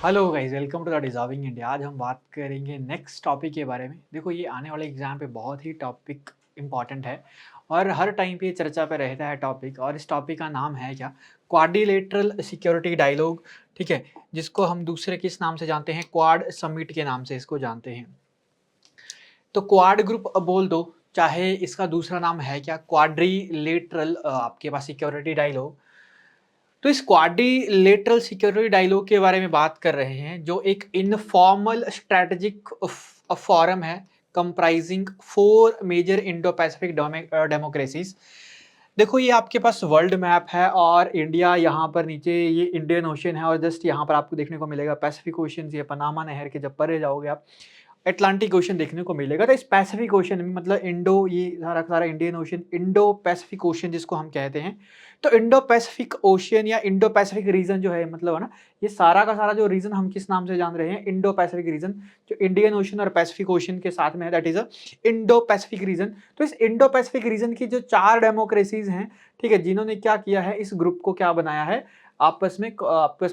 Hello guys, welcome to the deserving India. आज हम बात करेंगे नेक्स्ट टॉपिक के बारे में। देखो, ये आने वाले एग्जाम पे बहुत ही टॉपिक इम्पॉर्टेंट है और हर टाइम पे ये चर्चा पे रहता है टॉपिक। और इस टॉपिक का नाम है क्या? Quadrilateral security dialogue. ठीक है, जिसको हम दूसरे किस नाम से जानते हैं? क्वाड समिट के नाम से इसको जानते हैं। तो क्वाड ग्रुप बोल दो, चाहे इसका दूसरा नाम है क्या? क्वाड्रिलेटरल आपके पास सिक्योरिटी डायलॉग। तो इस क्वाड्रिलेटरल सिक्योरिटी डायलॉग के बारे में बात कर रहे हैं, जो एक इनफॉर्मल स्ट्रेटेजिक फोरम है comprising 4 major Indo Pacific democracies. देखो, ये आपके पास वर्ल्ड मैप है और इंडिया यहाँ पर नीचे ये इंडियन ओशन है और जस्ट यहाँ पर आपको देखने को मिलेगा पैसिफिक ओशन। ये पनामा नहर के जब परे जाओगे आप, अटलांटिक ओशन देखने को मिलेगा। तो इस पैसिफिक ओशन में मतलब इंडो, ये सारा सारा Indian ocean, Indo Pacific ocean जिसको हम कहते हैं। तो इंडो पैसिफिक ओशियन या इंडो पैसिफिक रीजन जो है, मतलब है ना, ये सारा का सारा जो रीजन हम किस नाम से जान रहे हैं? Indo Pacific region. जो इंडियन ओशन और पैसिफिक ओशन के साथ में है, that is a Indo Pacific region. तो इस इंडो पैसिफिक रीजन की जो 4 डेमोक्रेसीज हैं, ठीक है, जिन्होंने क्या किया है, इस ग्रुप को क्या बनाया है, आपस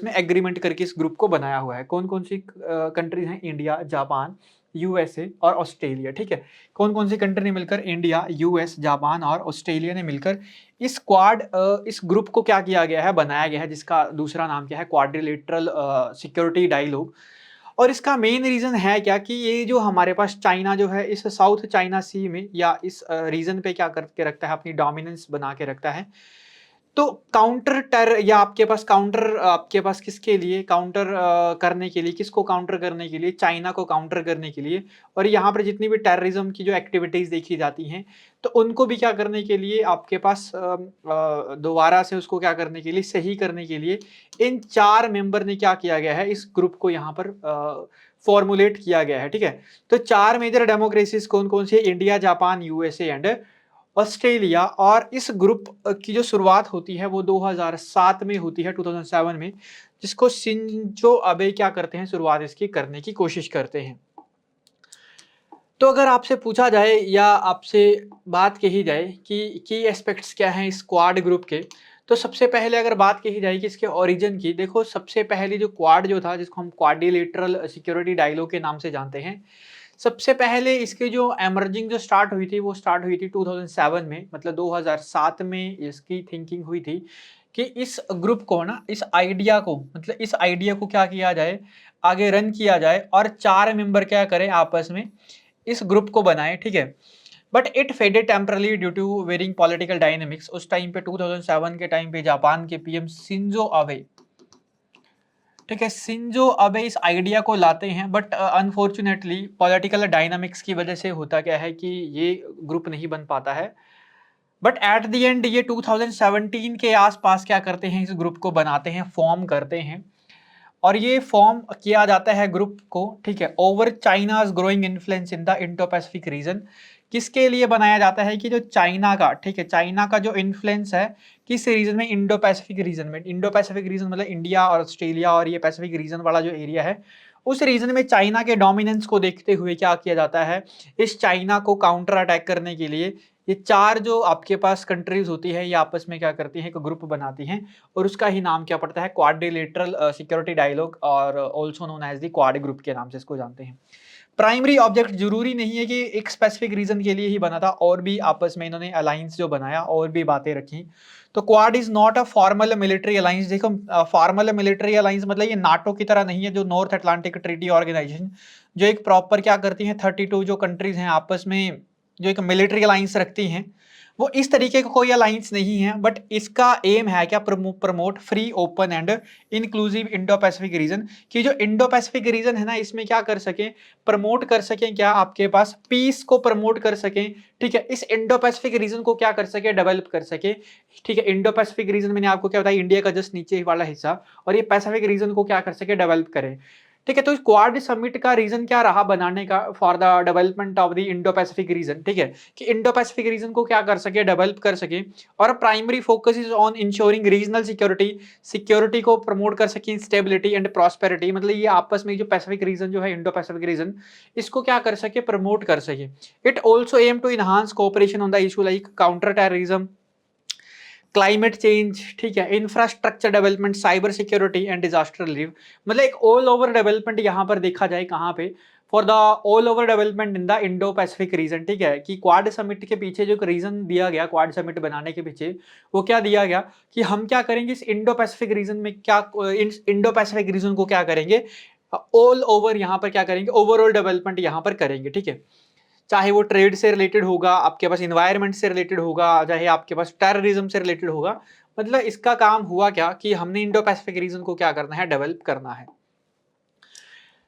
में एग्रीमेंट करके इस ग्रुप को बनाया हुआ है। कौन कौन सी कंट्रीज हैं? इंडिया, जापान, यूएसए और ऑस्ट्रेलिया। ठीक है, कौन कौन सी कंट्री ने मिलकर? इंडिया, यूएस, जापान और ऑस्ट्रेलिया ने मिलकर इस ग्रुप को क्या किया गया है? बनाया गया है, जिसका दूसरा नाम क्या है? Quadrilateral security dialogue. और इसका मेन रीजन है क्या कि ये जो हमारे पास चाइना जो है, इस साउथ चाइना सी में या इस रीजन पे क्या करके रखता है? अपनी डोमिनेंस बना के रखता है। तो काउंटर टेर या आपके पास किसके लिए काउंटर करने के लिए, किसको काउंटर करने के लिए? चाइना को काउंटर करने के लिए। और यहाँ पर जितनी भी टेररिज्म की जो एक्टिविटीज देखी जाती हैं, तो उनको भी क्या करने के लिए आपके पास दोबारा से उसको क्या करने के लिए, सही करने के लिए इन 4 मेंबर ने क्या किया गया है? इस ग्रुप को यहाँ पर फॉर्मुलेट किया गया है। ठीक है, तो 4 मेजर डेमोक्रेसीज कौन कौन सी है? India, Japan, USA and Australia. और इस ग्रुप की जो शुरुआत होती है वो 2007 में होती है, 2007 में, जिसको शिंजो अबे क्या करते हैं? शुरुआत इसकी करने की कोशिश करते हैं। तो अगर आपसे पूछा जाए या आपसे बात कही जाए कि की एस्पेक्ट्स क्या हैं इस क्वाड ग्रुप के, तो सबसे पहले अगर बात कही जाए कि इसके ओरिजिन की, देखो, सबसे पहले जो क्वाड जो था, जिसको हम क्वाड्रिलेटरल सिक्योरिटी डायलॉग के नाम से जानते हैं, सबसे पहले इसकी जो एमर्जिंग जो स्टार्ट हुई थी, वो स्टार्ट हुई थी 2007 में। मतलब 2007 में इसकी थिंकिंग हुई थी कि इस ग्रुप को ना, इस आइडिया को क्या किया जाए, आगे रन किया जाए और 4 मेंबर क्या करें आपस में, इस ग्रुप को बनाए। ठीक है, but it faded temporarily due to veering political dynamics. उस टाइम पे 2007 के टाइम पे जापान के पीएम शिंजो अबे, ठीक है, शिंजो अबे इस आइडिया को लाते हैं, बट अनफॉर्चुनेटली पॉलिटिकल डायनामिक्स की वजह से होता क्या है कि ये ग्रुप नहीं बन पाता है। बट एट द एंड ये 2017 के आसपास क्या करते हैं? इस ग्रुप को बनाते हैं, फॉर्म करते हैं। और ये फॉर्म किया जाता है ग्रुप को, ठीक है, over China's growing influence in the Indo Pacific region. किसके लिए बनाया जाता है? कि जो चाइना का, ठीक है, चाइना का जो इन्फ्लुएंस है किस रीजन में? इंडो पैसिफिक रीजन में। इंडो पैसिफिक रीजन मतलब इंडिया और ऑस्ट्रेलिया और ये पैसिफिक रीजन वाला जो एरिया है, उस रीजन में चाइना के डोमिनेंस को देखते हुए क्या किया जाता है? इस चाइना को काउंटर अटैक करने के लिए ये 4 जो आपके पास कंट्रीज होती है, ये आपस में क्या करती हैं? एक ग्रुप बनाती हैं और उसका ही नाम क्या पड़ता है? क्वाड्रिलेटरल सिक्योरिटी डायलॉग, और also known as the Quad group के नाम से इसको जानते हैं। प्राइमरी ऑब्जेक्ट जरूरी नहीं है कि एक स्पेसिफिक रीजन के लिए ही बना था, और भी आपस में इन्होंने अलायंस जो बनाया और भी बातें रखी। तो quad is not a formal military alliance. देखो, फॉर्मल मिलिट्री अलायंस मतलब ये नाटो की तरह नहीं है, जो नॉर्थ अटलांटिक ट्रीटी ऑर्गेनाइजेशन, जो एक प्रॉपर क्या करती है, 32 जो कंट्रीज हैं आपस में जो एक मिलिट्री अलायंस रखती हैं, वो इस तरीके का कोई अलायंस नहीं है। बट इसका एम है क्या? Promote free, open and inclusive Indo Pacific region. कि जो इंडो पैसिफिक रीजन है ना, इसमें क्या कर सकें? प्रमोट कर सकें क्या? आपके पास पीस को प्रमोट कर सकें। ठीक है, इस इंडो पैसिफिक रीजन को क्या कर सके? डेवलप कर सके। ठीक है, इंडो पैसिफिक रीजन मैंने आपको क्या बताया, इंडिया का जस्ट नीचे वाला हिस्सा, और ये पैसिफिक रीजन को क्या कर सके? डेवलप करे। ठीक है, तो इस क्वाड समिट का रीजन क्या रहा बनाने का? For the development of the Indo Pacific region. ठीक है, कि इंडो पैसिफिक रीजन को क्या कर सके? डेवलप कर सके। और primary focus is on ensuring regional security, security को प्रमोट कर सके, स्टेबिलिटी एंड प्रॉस्पेरिटी। मतलब ये आपस में जो पैसिफिक रीजन जो है, इंडो पैसिफिक रीजन, इसको क्या कर सके? प्रमोट कर सके। It also aim to enhance cooperation on the issue like counter terrorism, climate change, ठीक है, infrastructure development, cyber security and disaster relief. मतलब एक ऑल ओवर डेवलपमेंट यहाँ पर देखा जाए कहाँ पे, for the all over development in the Indo Pacific region, ठीक है, कि क्वाड समिट के पीछे जो रीजन दिया गया क्वाड समिट बनाने के पीछे, वो क्या दिया गया कि हम क्या करेंगे इस इंडो पैसिफिक रीजन में, क्या इंडो पैसिफिक रीजन को क्या करेंगे, ऑल ओवर यहाँ पर क्या करेंगे, ओवरऑल डेवलपमेंट यहाँ पर करेंगे, ठीक है, चाहे वो ट्रेड से रिलेटेड होगा, आपके पास इन्वायरमेंट से रिलेटेड होगा, चाहे आपके पास टेररिज्म से रिलेटेड होगा। मतलब इसका काम हुआ क्या कि हमने इंडो पैसिफिक रीजन को क्या करना है, डेवलप करना है।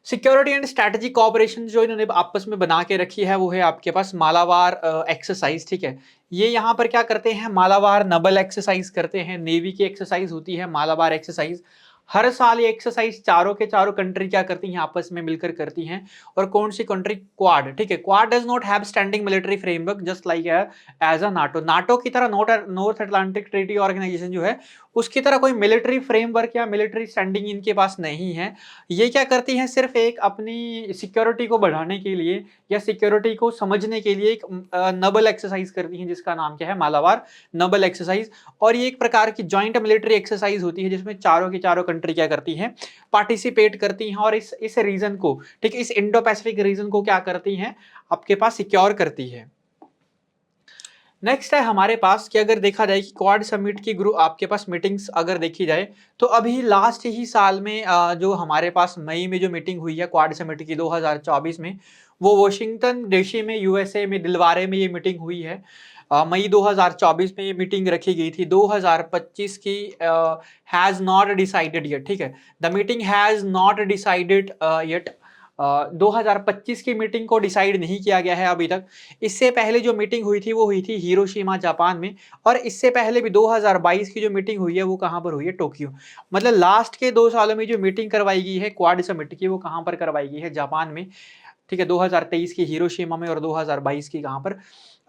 सिक्योरिटी एंड स्ट्रैटेजिक कोऑपरेशन जो इन्होंने आपस में बना के रखी है वो है आपके पास मालाबार एक्सरसाइज, ठीक है। ये यहाँ पर क्या करते हैं, मालाबार नबल एक्सरसाइज करते हैं, नेवी की एक्सरसाइज होती है मालाबार एक्सरसाइज। हर साल ये एक्सरसाइज चारों के चारों कंट्री क्या करती हैं, आपस में मिलकर करती हैं। और कौन सी कंट्री, क्वाड, ठीक है। Quad does not have standing military framework just like as a NATO. NATO की तरह नॉर्थ अटलांटिक ट्रीटी ऑर्गेनाइजेशन जो है उसकी तरह कोई मिलिट्री फ्रेमवर्क या मिलिट्री स्टैंडिंग इनके पास नहीं है। ये क्या करती हैं, सिर्फ एक अपनी सिक्योरिटी को बढ़ाने के लिए या सिक्योरिटी को समझने के लिए एक नबल एक्सरसाइज करती हैं जिसका नाम क्या है, मालाबार नबल एक्सरसाइज। और ये एक प्रकार की जॉइंट मिलिट्री एक्सरसाइज होती है जिसमें चारों की चारों कंट्री क्या करती हैं, पार्टिसिपेट करती हैं और इस रीजन को, ठीक है, इस इंडो पैसिफिक रीजन को क्या करती हैं, आपके पास सिक्योर करती है। नेक्स्ट है हमारे पास कि अगर देखा जाए कि क्वाड समिट की ग्रुप आपके पास मीटिंग्स अगर देखी जाए तो अभी लास्ट ही साल में जो हमारे पास मई में जो मीटिंग हुई है क्वाड समिट की 2024 में, वो वॉशिंगटन डीसी में यूएसए में दिलवारे में ये मीटिंग हुई है। मई 2024 में ये मीटिंग रखी गई थी। 2025 की हैज नॉट डिसाइडेड येट, ठीक है, the meeting has not decided yet. 2025 की मीटिंग को डिसाइड नहीं किया गया है अभी तक। इससे पहले जो मीटिंग हुई थी वो हुई थी हिरोशिमा जापान में, और इससे पहले भी 2022 की जो मीटिंग हुई है वो कहाँ पर हुई है, टोक्यो। मतलब लास्ट के 2 सालों में जो मीटिंग करवाई गई है क्वाड समिट की वो कहाँ पर करवाई गई है, जापान में, ठीक है। 2023 की हिरोशिमा में और 2022 की कहाँ पर,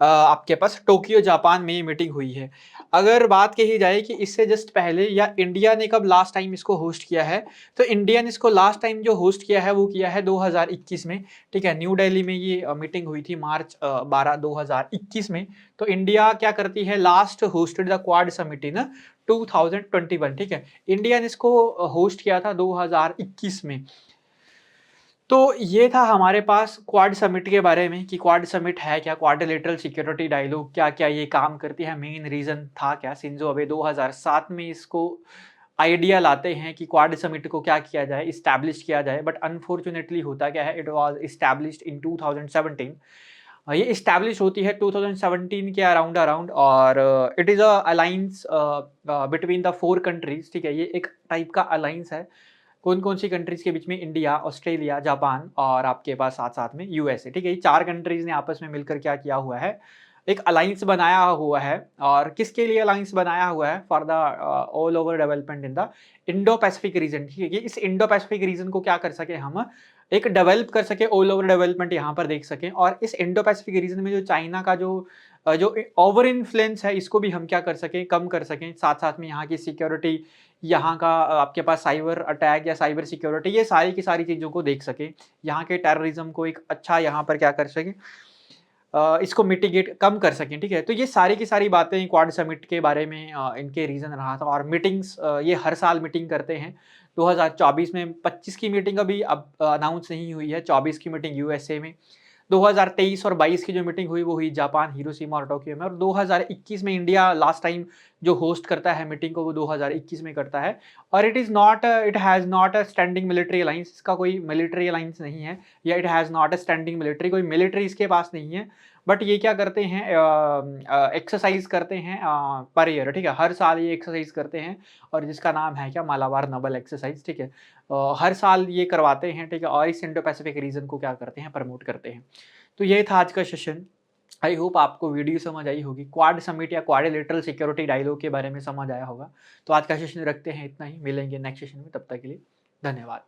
आपके पास टोक्यो जापान में ये मीटिंग हुई है। अगर बात कही जाए कि इससे जस्ट पहले या इंडिया ने कब लास्ट टाइम इसको होस्ट किया है, तो इंडिया ने इसको लास्ट टाइम जो होस्ट किया है वो किया है 2021 में, ठीक है। न्यू दिल्ली में ये मीटिंग हुई थी मार्च 12 2021 में। तो इंडिया क्या करती है, last hosted the quad summit in 2021, ठीक है। इंडिया ने इसको होस्ट किया था 2021 में। तो ये था हमारे पास क्वाड समिट के बारे में कि क्वाड समिट है क्या, क्वाड्रिलेटरल सिक्योरिटी डायलॉग क्या क्या ये काम करती है, मेन रीजन था क्या। शिंजो अबे 2007 में इसको आइडिया लाते हैं कि क्वाड समिट को क्या किया जाए, इस्टेब्लिश किया जाए, बट अनफॉर्चुनेटली होता क्या है, इट वाज इस्टेब्लिश्ड इन 2017। ये इस्टेब्लिश होती है 2017 के अराउंड अराउंड, और it is a alliance between the 4 countries, ठीक है। ये एक टाइप का अलाइंस है कौन कौन सी कंट्रीज के बीच में, इंडिया, ऑस्ट्रेलिया, जापान और आपके पास साथ साथ में यूएसए, ठीक है। ये 4 कंट्रीज ने आपस में मिलकर क्या किया हुआ है, एक अलायंस बनाया हुआ है। और किसके लिए अलायंस बनाया हुआ है, for the all over development in the Indo Pacific region, ठीक है। कि इस इंडो पैसिफिक रीजन को क्या कर सके, हम एक डेवलप कर सके, ऑल ओवर डेवलपमेंट यहाँ पर देख सकें। और इस इंडो पैसिफिक रीजन में जो चाइना का जो ओवर इन्फ्लुएंस है इसको भी हम क्या कर सकें, कम कर सकें। साथ साथ में यहाँ की सिक्योरिटी, यहाँ का आपके पास साइबर अटैक या साइबर सिक्योरिटी, ये सारी की सारी चीज़ों को देख सकें। यहाँ के टेररिज्म को एक अच्छा यहाँ पर क्या कर सकें, इसको मिटिगेट कम कर सकें, ठीक है। तो ये सारी की सारी बातें क्वाड समिट के बारे में इनके रीज़न रहा था। और मीटिंग्स ये हर साल मीटिंग करते हैं। 2024 में 25 की मीटिंग अभी अब अनाउंस नहीं हुई है, 24 की मीटिंग यूएसए में, 2023 और 22 की जो मीटिंग हुई वो हुई जापान, हिरोशिमा और टोक्यो में। और 2021 में इंडिया लास्ट टाइम जो होस्ट करता है मीटिंग को वो 2021 में करता है। और it has not a standing military alliance, इसका कोई मिलिट्री अलाइंस नहीं है, या it has not a standing military, कोई मिलिट्री इसके पास नहीं है। बट ये क्या करते हैं, एक्सरसाइज करते हैं पर ईयर, ठीक है। हर साल ये एक्सरसाइज करते हैं और जिसका नाम है क्या, मालाबार नबल एक्सरसाइज, ठीक है। हर साल ये करवाते हैं, ठीक है। और इस इंडो पैसिफिक रीजन को क्या करते हैं, प्रमोट करते हैं। तो ये था आज का सेशन। आई होप आपको वीडियो समझ आई होगी, क्वाड समिट या क्वाड्रिलेटरल सिक्योरिटी डायलॉग के बारे में समझ आया होगा। तो आज का सेशन रखते हैं इतना ही, मिलेंगे नेक्स्ट सेशन में, तब तक के लिए धन्यवाद।